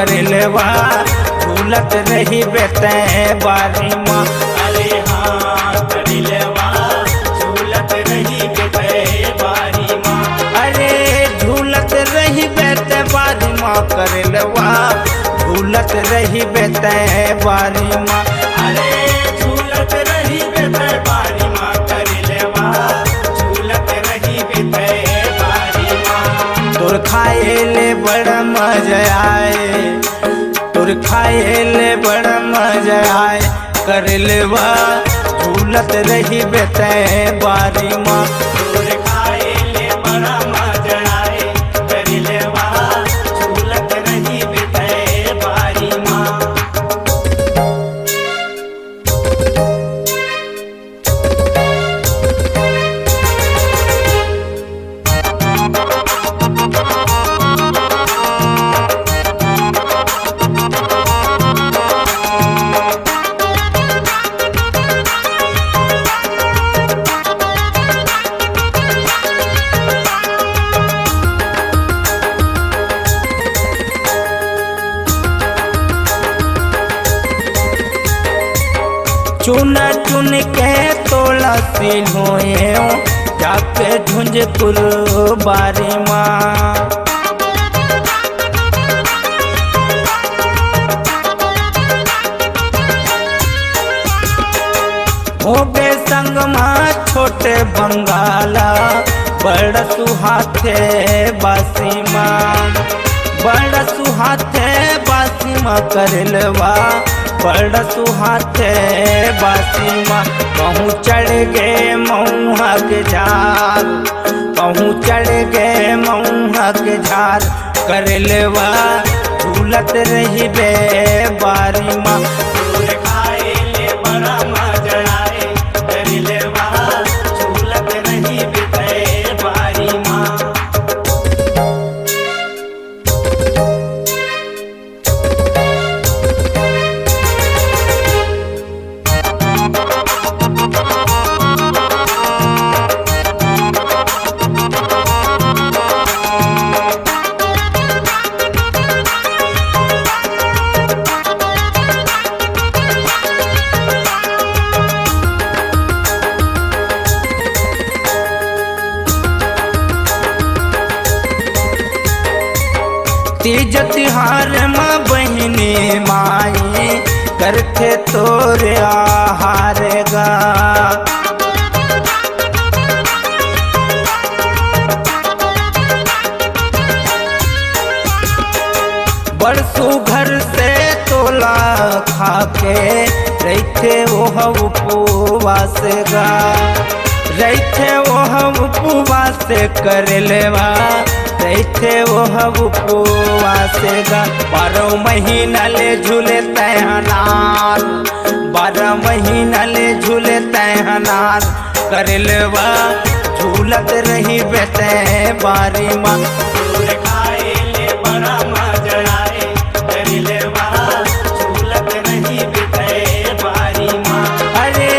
करेलवा झूलत रही बेते बारी माँ। अरे हाँ करेलवा झूलत रही बेते बारी माँ। अरे झूलत रही बेते बारी माँ करेलवा झूलत रही बेते बारी माँ। अरे झूलत रही बेते बारी माँ करेलवा झूलत रही बेते बारी माँ। तोर खाएले बड़ा मजा आए, तोर खाएले बड़ा मजा आए करेलवा झूलत रही बेते बारी माँ। तोर खाएले बड़ा मजा आए करेलवा झूलत रही बेते बारी माँ। चुन चुन के तोला सीन होए जाके झुंझपुर बारी माँ। हो बे संग माँ छोटे बंगाला बड़ सुहाथे बासी माँ। बड़ सुहाथे बासी माँ करेलवा बड़ सुहाथे बासी माँ। कहूँ चढ़ गे मऊहा के झार, कहूँ चढ़ गे मऊहा के झार करेलवा झूलत रही बे बारी माँ। तोर खाएले बड़ा मजा आए करेलवा झूलत रही बेते बारी माँ। तीज तिहार माँ बहिनी माई करते तोरे आहार गा। बरसू घर से तोला खाके रहते ओह उपवास गा। रहते ओह उपवास करेलवा रहते ओह उपवास गा। 12 महीना ले झूले तहनार, 12 महीना ले झूले तहनार करेलवा झूलत रही बेते बारी माँ। तोर खाएले बड़ा मजा आए करेलवा झूलत रही बेते बारी माँ। अरे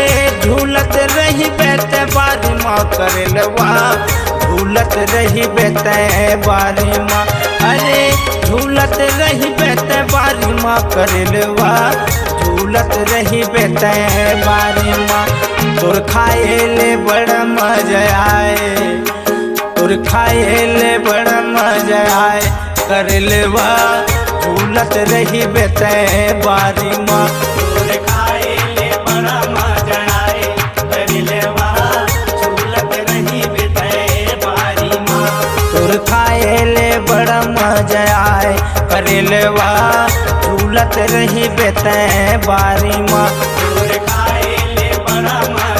झूलत रही बेते बारी माँ करेलवा झूलत रही बेते बारी माँ। अरे झूलत रही बेते बारी माँ करेलवा झूलत रही बेते बारी माँ। तोर खाएले बड़ा मजा आए, तोर खाएले बड़ा मजा आए करेलवा झूलत रही बेते बारी माँ। तोर खाएले बड़ा मजा आए करेलवा झूलत रही बेते बारी माँ। तोर खाएले बड़ा मजा आए करेलवा झूलत रही बेते बारी माँ। तोर खाएले बड़ा मजा